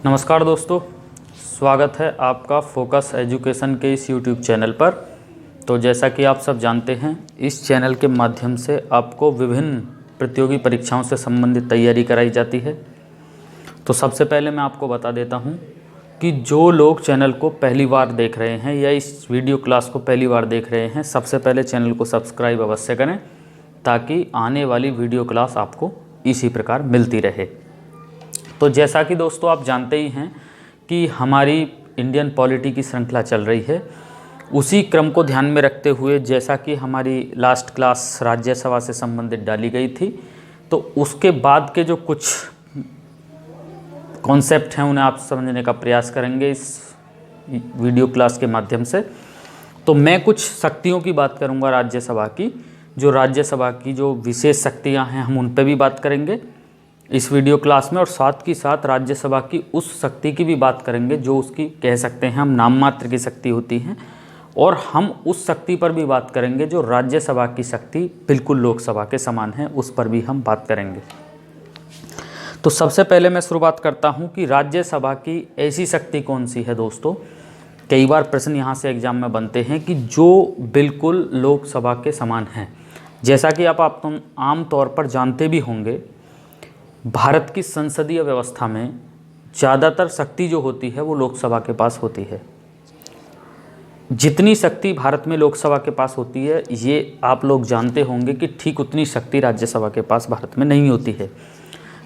नमस्कार दोस्तों, स्वागत है आपका फोकस एजुकेशन के इस यूट्यूब चैनल पर। तो जैसा कि आप सब जानते हैं, इस चैनल के माध्यम से आपको विभिन्न प्रतियोगी परीक्षाओं से संबंधित तैयारी कराई जाती है। तो सबसे पहले मैं आपको बता देता हूं कि जो लोग चैनल को पहली बार देख रहे हैं या इस वीडियो क्लास को पहली बार देख रहे हैं, सबसे पहले चैनल को सब्सक्राइब अवश्य करें ताकि आने वाली वीडियो क्लास आपको इसी प्रकार मिलती रहे। तो जैसा कि दोस्तों आप जानते ही हैं कि हमारी इंडियन पॉलिटी की श्रृंखला चल रही है, उसी क्रम को ध्यान में रखते हुए जैसा कि हमारी लास्ट क्लास राज्यसभा से संबंधित डाली गई थी, तो उसके बाद के जो कुछ कॉन्सेप्ट हैं उन्हें आप समझने का प्रयास करेंगे इस वीडियो क्लास के माध्यम से। तो मैं कुछ शक्तियों की बात करूंगा राज्यसभा की, जो राज्यसभा की जो विशेष शक्तियां हैं हम उन पर भी बात करेंगे इस वीडियो क्लास में, और साथ ही साथ राज्यसभा की उस शक्ति की भी बात करेंगे जो उसकी कह सकते हैं हम नाम मात्र की शक्ति होती हैं, और हम उस शक्ति पर भी बात करेंगे जो राज्यसभा की शक्ति बिल्कुल लोकसभा के समान है, उस पर भी हम बात करेंगे। तो सबसे पहले मैं शुरुआत करता हूं कि राज्यसभा की ऐसी शक्ति कौन सी है। दोस्तों, कई बार प्रश्न यहाँ से एग्जाम में बनते हैं कि जो बिल्कुल लोकसभा के समान है। जैसा कि आप आम तौर पर जानते भी होंगे, भारत की संसदीय व्यवस्था में ज़्यादातर शक्ति जो होती है वो लोकसभा के पास होती है। जितनी शक्ति भारत में लोकसभा के पास होती है, ये आप लोग जानते होंगे कि ठीक उतनी शक्ति राज्यसभा के पास भारत में नहीं होती है।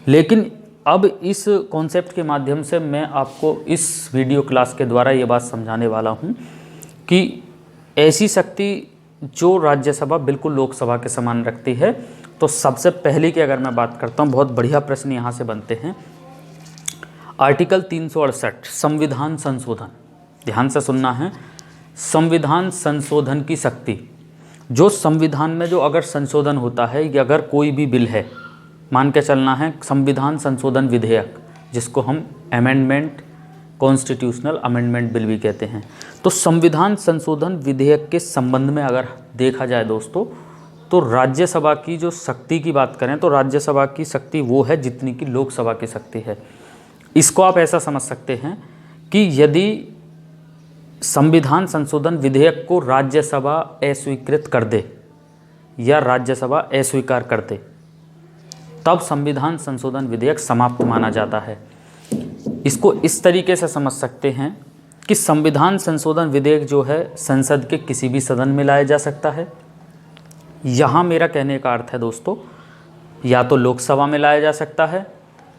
लेकिन अब इस कॉन्सेप्ट के माध्यम से मैं आपको इस वीडियो क्लास के द्वारा ये बात समझाने वाला हूँ कि ऐसी शक्ति जो राज्यसभा बिल्कुल लोकसभा के समान रखती है। तो सबसे पहले की अगर मैं बात करता हूँ, बहुत बढ़िया प्रश्न यहाँ से बनते हैं। आर्टिकल 368 संविधान संशोधन, ध्यान से सुनना है। संविधान संशोधन की शक्ति, जो संविधान में जो अगर संशोधन होता है या अगर कोई भी बिल है, मान के चलना है संविधान संशोधन विधेयक, जिसको हम अमेंडमेंट कॉन्स्टिट्यूशनल अमेंडमेंट बिल भी कहते हैं। तो संविधान संशोधन विधेयक के संबंध में अगर देखा जाए दोस्तों, तो राज्यसभा की जो शक्ति की बात करें तो राज्यसभा की शक्ति वो है जितनी की लोकसभा की शक्ति है। इसको आप ऐसा समझ सकते हैं कि यदि संविधान संशोधन विधेयक को राज्यसभा अस्वीकृत कर दे या राज्यसभा अस्वीकार कर दे, तब संविधान संशोधन विधेयक समाप्त माना जाता है। इसको इस तरीके से समझ सकते हैं कि संविधान संशोधन विधेयक जो है संसद के किसी भी सदन में लाया जा सकता है। यहाँ मेरा कहने का अर्थ है दोस्तों, या तो लोकसभा में लाया जा सकता है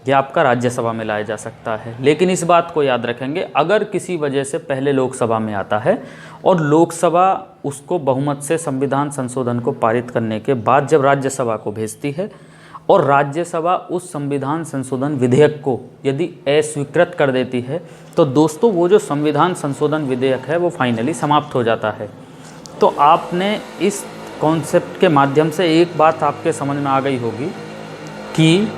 या आपका राज्यसभा में लाया जा सकता है। लेकिन इस बात को याद रखेंगे, अगर किसी वजह से पहले लोकसभा में आता है और लोकसभा उसको बहुमत से संविधान संशोधन को पारित करने के बाद जब राज्यसभा को भेजती है और राज्यसभा उस संविधान संशोधन विधेयक को यदि अस्वीकृत कर देती है, तो दोस्तों वो जो संविधान संशोधन विधेयक है वो फाइनली समाप्त हो जाता है। तो आपने इस कॉन्सेप्ट के माध्यम से एक बात आपके समझ में आ गई होगी कि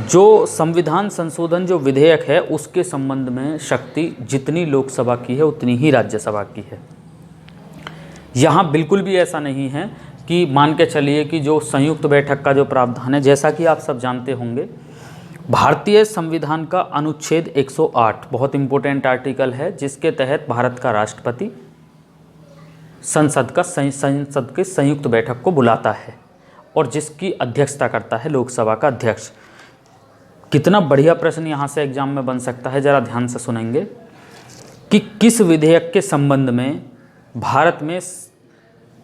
जो संविधान संशोधन जो विधेयक है उसके संबंध में शक्ति जितनी लोकसभा की है उतनी ही राज्यसभा की है। यहाँ बिल्कुल भी ऐसा नहीं है कि मान के चलिए कि जो संयुक्त बैठक का जो प्रावधान है, जैसा कि आप सब जानते होंगे, भारतीय संविधान का अनुच्छेद 108 बहुत इंपॉर्टेंट आर्टिकल है, जिसके तहत भारत का राष्ट्रपति संसद की संयुक्त बैठक को बुलाता है और जिसकी अध्यक्षता करता है लोकसभा का अध्यक्ष। कितना बढ़िया प्रश्न यहाँ से एग्जाम में बन सकता है, जरा ध्यान से सुनेंगे कि किस विधेयक के संबंध में भारत में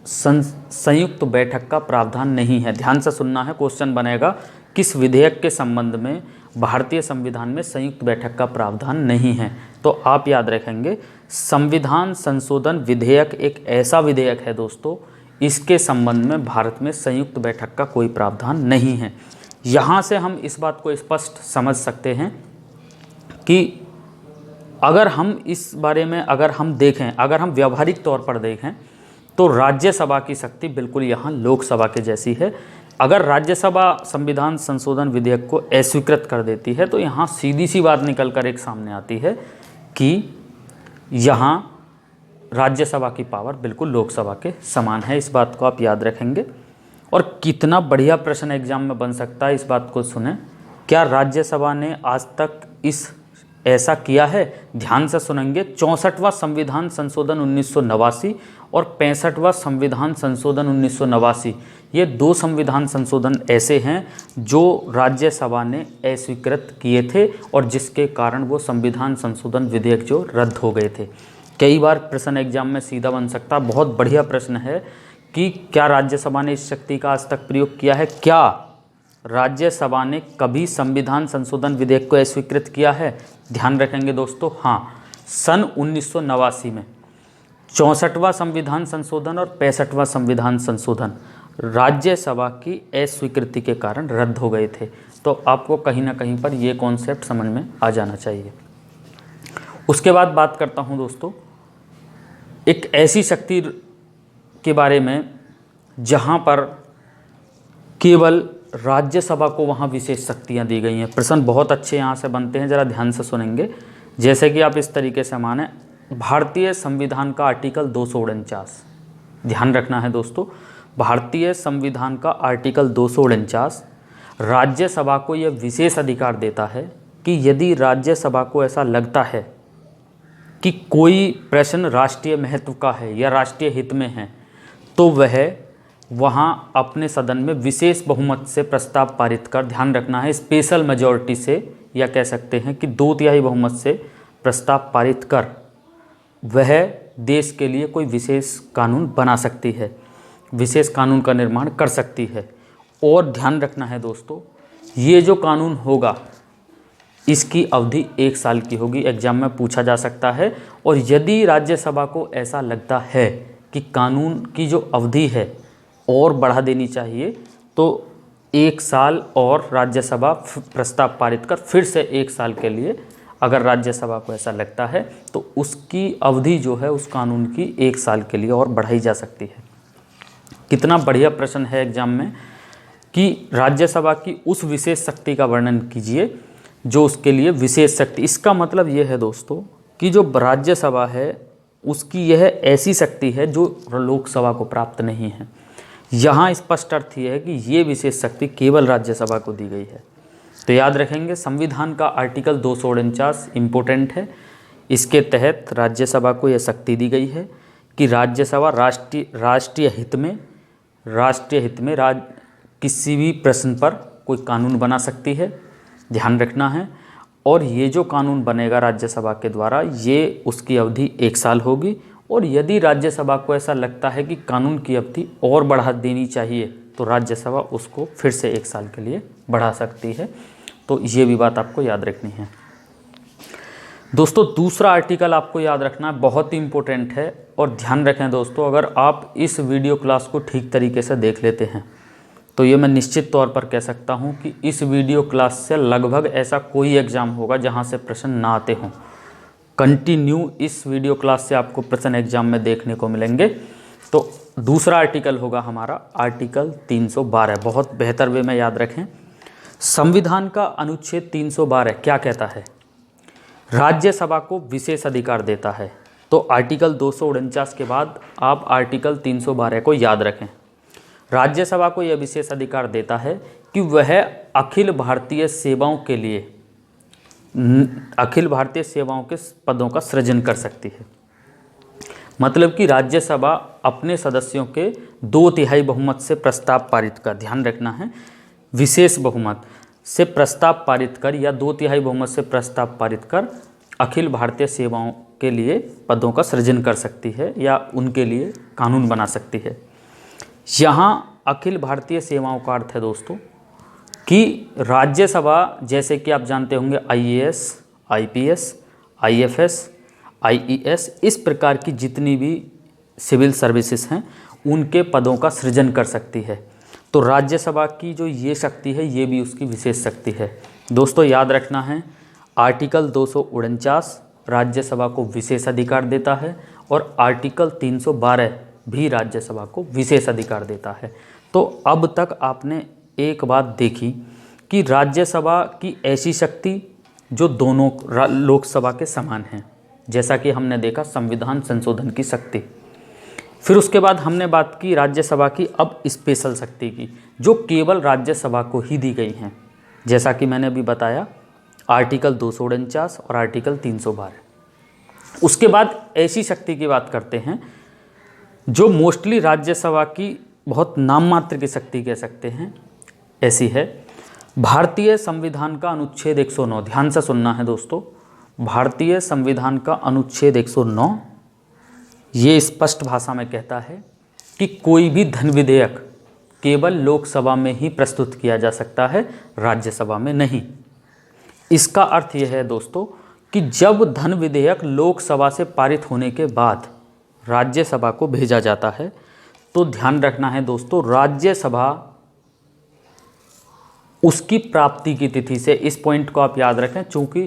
संयुक्त बैठक का प्रावधान नहीं है। ध्यान से सुनना है, क्वेश्चन बनेगा किस विधेयक के संबंध में भारतीय संविधान में संयुक्त बैठक का प्रावधान नहीं है। तो आप याद रखेंगे, संविधान संशोधन विधेयक एक ऐसा विधेयक है दोस्तों, इसके संबंध में भारत में संयुक्त बैठक का कोई प्रावधान नहीं है। यहाँ से हम इस बात को स्पष्ट समझ सकते हैं कि अगर हम इस बारे में अगर हम व्यावहारिक तौर पर देखें तो राज्यसभा की शक्ति बिल्कुल यहाँ लोकसभा के जैसी है। अगर राज्यसभा संविधान संशोधन विधेयक को अस्वीकृत कर देती है तो यहाँ सीधी सी बात निकल कर एक सामने आती है कि यहाँ राज्यसभा की पावर बिल्कुल लोकसभा के समान है। इस बात को आप याद रखेंगे। और कितना बढ़िया प्रश्न एग्जाम में बन सकता है, इस बात को सुने। क्या राज्यसभा ने आज तक इस ऐसा किया है? ध्यान से सुनेंगे। 64वां संविधान संशोधन 1989 और 65वां संविधान संशोधन 1989, ये 2 संविधान संशोधन ऐसे हैं जो राज्यसभा ने अस्वीकृत किए थे और जिसके कारण वो संविधान संशोधन विधेयक जो रद्द हो गए थे। कई बार प्रश्न एग्जाम में सीधा बन सकता है, बहुत बढ़िया प्रश्न है कि क्या राज्यसभा ने इस शक्ति का आज तक प्रयोग किया है? क्या राज्यसभा ने कभी संविधान संशोधन विधेयक को अस्वीकृत किया है? ध्यान रखेंगे दोस्तों, हाँ, सन 1989 में 64वां संविधान संशोधन और 65वां संविधान संशोधन राज्यसभा की अस्वीकृति के कारण रद्द हो गए थे। तो आपको कहीं ना कहीं पर ये कॉन्सेप्ट समझ में आ जाना चाहिए। उसके बाद बात करता हूँ दोस्तों एक ऐसी शक्ति के बारे में जहाँ पर केवल राज्यसभा को वहाँ विशेष शक्तियाँ दी गई हैं। प्रश्न बहुत अच्छे यहाँ से बनते हैं, ज़रा ध्यान से सुनेंगे। जैसे कि आप इस तरीके से माने, भारतीय संविधान का आर्टिकल 249, ध्यान रखना है दोस्तों, भारतीय संविधान का आर्टिकल 249 राज्यसभा को यह विशेष अधिकार देता है कि यदि राज्यसभा को ऐसा लगता है कि कोई प्रश्न राष्ट्रीय महत्व का है या राष्ट्रीय हित में है, तो वह वहाँ अपने सदन में विशेष बहुमत से प्रस्ताव पारित कर, ध्यान रखना है, स्पेशल मेजॉरिटी से, या कह सकते हैं कि 2/3 बहुमत से प्रस्ताव पारित कर वह देश के लिए कोई विशेष कानून बना सकती है, विशेष कानून का निर्माण कर सकती है। और ध्यान रखना है दोस्तों, ये जो कानून होगा इसकी अवधि 1 साल की होगी, एग्जाम में पूछा जा सकता है। और यदि राज्यसभा को ऐसा लगता है कि कानून की जो अवधि है और बढ़ा देनी चाहिए, तो 1 साल और राज्यसभा प्रस्ताव पारित कर फिर से 1 साल के लिए, अगर राज्यसभा को ऐसा लगता है तो उसकी अवधि जो है उस कानून की 1 साल के लिए और बढ़ाई जा सकती है। कितना बढ़िया प्रश्न है एग्जाम में कि राज्यसभा की उस विशेष शक्ति का वर्णन कीजिए जो उसके लिए विशेष शक्ति। इसका मतलब ये है दोस्तों कि जो राज्यसभा है उसकी यह ऐसी शक्ति है जो लोकसभा को प्राप्त नहीं है। यहाँ स्पष्ट अर्थ यह है कि ये विशेष शक्ति केवल राज्यसभा को दी गई है। तो याद रखेंगे, संविधान का आर्टिकल 249 इम्पोर्टेंट है। इसके तहत राज्यसभा को यह शक्ति दी गई है कि राज्यसभा राष्ट्रीय हित में किसी भी प्रश्न पर कोई कानून बना सकती है, ध्यान रखना है। और ये जो कानून बनेगा राज्यसभा के द्वारा, ये उसकी अवधि 1 साल होगी। और यदि राज्यसभा को ऐसा लगता है कि कानून की अवधि और बढ़ा देनी चाहिए, तो राज्यसभा उसको फिर से 1 साल के लिए बढ़ा सकती है। तो ये भी बात आपको याद रखनी है दोस्तों। दूसरा आर्टिकल आपको याद रखना बहुत ही इम्पोर्टेंट है। और ध्यान रखें दोस्तों, अगर आप इस वीडियो क्लास को ठीक तरीके से देख लेते हैं तो ये मैं निश्चित तौर पर कह सकता हूँ कि इस वीडियो क्लास से लगभग ऐसा कोई एग्ज़ाम होगा जहाँ से प्रश्न ना आते हों। कंटिन्यू इस वीडियो क्लास से आपको प्रश्न एग्जाम में देखने को मिलेंगे। तो दूसरा आर्टिकल होगा हमारा आर्टिकल 312। बहुत बेहतर वे में याद रखें, संविधान का अनुच्छेद 312 क्या कहता है? राज्यसभा को विशेष अधिकार देता है। तो आर्टिकल 249 के बाद आप आर्टिकल 312 को याद रखें। राज्यसभा को यह विशेष अधिकार देता है कि वह अखिल भारतीय सेवाओं के पदों का सृजन कर सकती है। मतलब कि राज्यसभा अपने सदस्यों के 2/3 बहुमत से प्रस्ताव पारित कर, ध्यान रखना है, विशेष बहुमत से प्रस्ताव पारित कर या 2/3 बहुमत से प्रस्ताव पारित कर अखिल भारतीय सेवाओं के लिए पदों का सृजन कर सकती है या उनके लिए कानून बना सकती है। यहाँ अखिल भारतीय सेवाओं का अर्थ है दोस्तों कि राज्यसभा, जैसे कि आप जानते होंगे, IAS, IPS, IFS, IES, इस प्रकार की जितनी भी सिविल सर्विसेज हैं उनके पदों का सृजन कर सकती है। तो राज्यसभा की जो ये शक्ति है ये भी उसकी विशेष शक्ति है। दोस्तों याद रखना है, आर्टिकल 249 राज्यसभा को विशेष अधिकार देता है और आर्टिकल 312 भी राज्यसभा को विशेष अधिकार देता है। तो अब तक आपने एक बात देखी कि राज्यसभा की ऐसी शक्ति जो दोनों लोकसभा के समान है, जैसा कि हमने देखा संविधान संशोधन की शक्ति। फिर उसके बाद हमने बात की राज्यसभा की अब स्पेशल शक्ति की, जो केवल राज्यसभा को ही दी गई हैं। जैसा कि मैंने अभी बताया, आर्टिकल 249 और आर्टिकल 312। उसके बाद ऐसी शक्ति की बात करते हैं जो मोस्टली राज्यसभा की बहुत नाम मात्र की शक्ति कह सकते हैं, ऐसी है भारतीय संविधान का अनुच्छेद 109। ध्यान से सुनना है दोस्तों, भारतीय संविधान का अनुच्छेद 109 ये स्पष्ट भाषा में कहता है कि कोई भी धन विधेयक केवल लोकसभा में ही प्रस्तुत किया जा सकता है, राज्यसभा में नहीं। इसका अर्थ यह है दोस्तों कि जब धन विधेयक लोकसभा से पारित होने के बाद राज्यसभा को भेजा जाता है तो ध्यान रखना है दोस्तों, राज्यसभा उसकी प्राप्ति की तिथि से, इस पॉइंट को आप याद रखें, चूंकि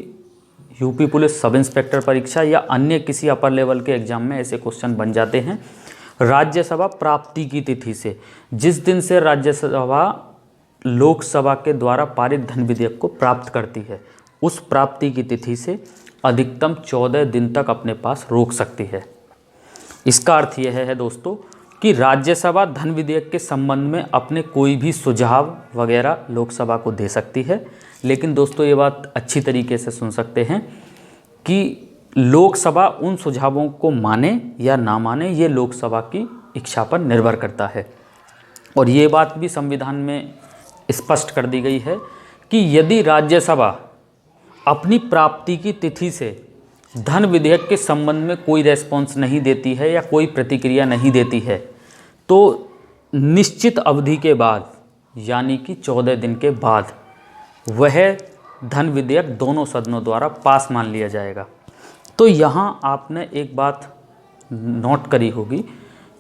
यूपी पुलिस सब इंस्पेक्टर परीक्षा या अन्य किसी अपर लेवल के एग्जाम में ऐसे क्वेश्चन बन जाते हैं। राज्यसभा प्राप्ति की तिथि से, जिस दिन से राज्यसभा लोकसभा के द्वारा पारित धन विधेयक को प्राप्त करती है, उस प्राप्ति की तिथि से अधिकतम 14 दिन तक अपने पास रोक सकती है। इसका अर्थ यह है दोस्तों कि राज्यसभा धन विधेयक के संबंध में अपने कोई भी सुझाव वगैरह लोकसभा को दे सकती है, लेकिन दोस्तों ये बात अच्छी तरीके से सुन सकते हैं कि लोकसभा उन सुझावों को माने या ना माने, ये लोकसभा की इच्छा पर निर्भर करता है। और ये बात भी संविधान में स्पष्ट कर दी गई है कि यदि राज्यसभा अपनी प्राप्ति की तिथि से धन विधेयक के संबंध में कोई रेस्पॉन्स नहीं देती है या कोई प्रतिक्रिया नहीं देती है, तो निश्चित अवधि के बाद यानी कि 14 दिन के बाद वह धन विधेयक दोनों सदनों द्वारा पास मान लिया जाएगा। तो यहाँ आपने एक बात नोट करी होगी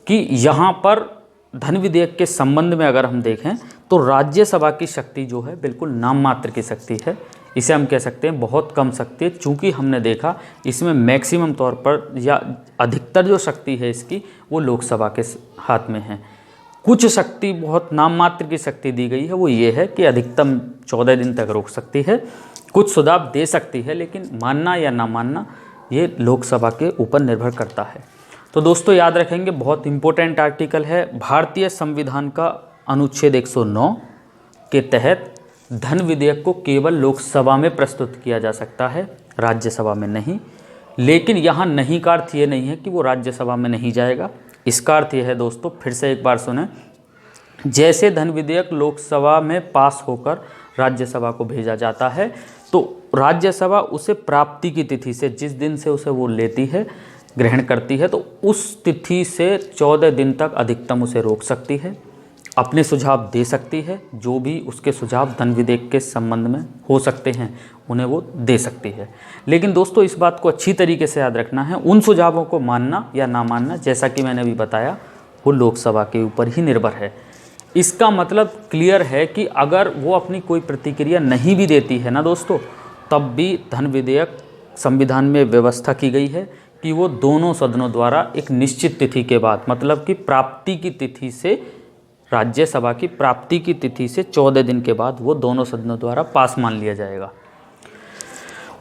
कि यहाँ पर धन विधेयक के संबंध में अगर हम देखें तो राज्यसभा की शक्ति जो है बिल्कुल नाम मात्र की शक्ति है। इसे हम कह सकते हैं बहुत कम शक्ति है, चूँकि हमने देखा इसमें मैक्सिमम तौर पर या अधिकतर जो शक्ति है इसकी वो लोकसभा के हाथ में है। कुछ शक्ति बहुत नाम मात्र की शक्ति दी गई है, वो ये है कि अधिकतम 14 दिन तक रोक सकती है, कुछ सुझाव दे सकती है, लेकिन मानना या ना मानना ये लोकसभा के ऊपर निर्भर करता है। तो दोस्तों याद रखेंगे, बहुत इंपॉर्टेंट आर्टिकल है। भारतीय संविधान का अनुच्छेद 109 के तहत धन विधेयक को केवल लोकसभा में प्रस्तुत किया जा सकता है, राज्यसभा में नहीं। लेकिन यहाँ नहीं का अर्थ ये नहीं है कि वो राज्यसभा में नहीं जाएगा। इसका अर्थ यह है दोस्तों, फिर से एक बार सुने, जैसे धन विधेयक लोकसभा में पास होकर राज्यसभा को भेजा जाता है तो राज्यसभा उसे प्राप्ति की तिथि से, जिस दिन से उसे वो लेती है, ग्रहण करती है, तो उस तिथि से 14 दिन तक अधिकतम उसे रोक सकती है, अपने सुझाव दे सकती है। जो भी उसके सुझाव धन विधेयक के संबंध में हो सकते हैं उन्हें वो दे सकती है। लेकिन दोस्तों इस बात को अच्छी तरीके से याद रखना है, उन सुझावों को मानना या ना मानना, जैसा कि मैंने अभी बताया, वो लोकसभा के ऊपर ही निर्भर है। इसका मतलब क्लियर है कि अगर वो अपनी कोई प्रतिक्रिया नहीं भी देती है ना दोस्तों, तब भी धन विधेयक संविधान में व्यवस्था की गई है कि वो दोनों सदनों द्वारा एक निश्चित तिथि के बाद, मतलब कि प्राप्ति की तिथि से, राज्यसभा की प्राप्ति की तिथि से 14 दिन के बाद वो दोनों सदनों द्वारा पास मान लिया जाएगा।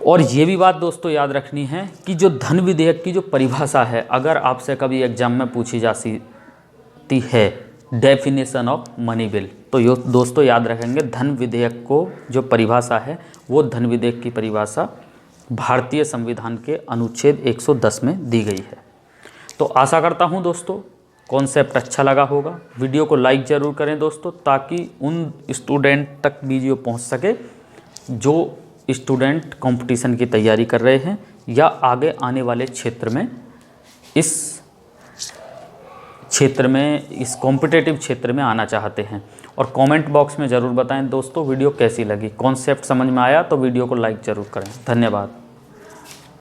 और ये भी बात दोस्तों याद रखनी है कि जो धन विधेयक की जो परिभाषा है, अगर आपसे कभी एग्जाम में पूछी जाती है डेफिनेशन ऑफ मनी बिल, तो यो दोस्तों याद रखेंगे धन विधेयक को जो परिभाषा है वो धन विधेयक की परिभाषा भारतीय संविधान के अनुच्छेद 110 में दी गई है। तो आशा करता हूँ दोस्तों कॉन्सेप्ट अच्छा लगा होगा। वीडियो को लाइक ज़रूर करें दोस्तों, ताकि उन स्टूडेंट तक वीडियो पहुँच सके जो स्टूडेंट कंपटीशन की तैयारी कर रहे हैं या आगे आने वाले क्षेत्र में इस कॉम्पिटिटिव क्षेत्र में आना चाहते हैं। और कमेंट बॉक्स में ज़रूर बताएं दोस्तों वीडियो कैसी लगी, कॉन्सेप्ट समझ में आया तो वीडियो को लाइक ज़रूर करें। धन्यवाद।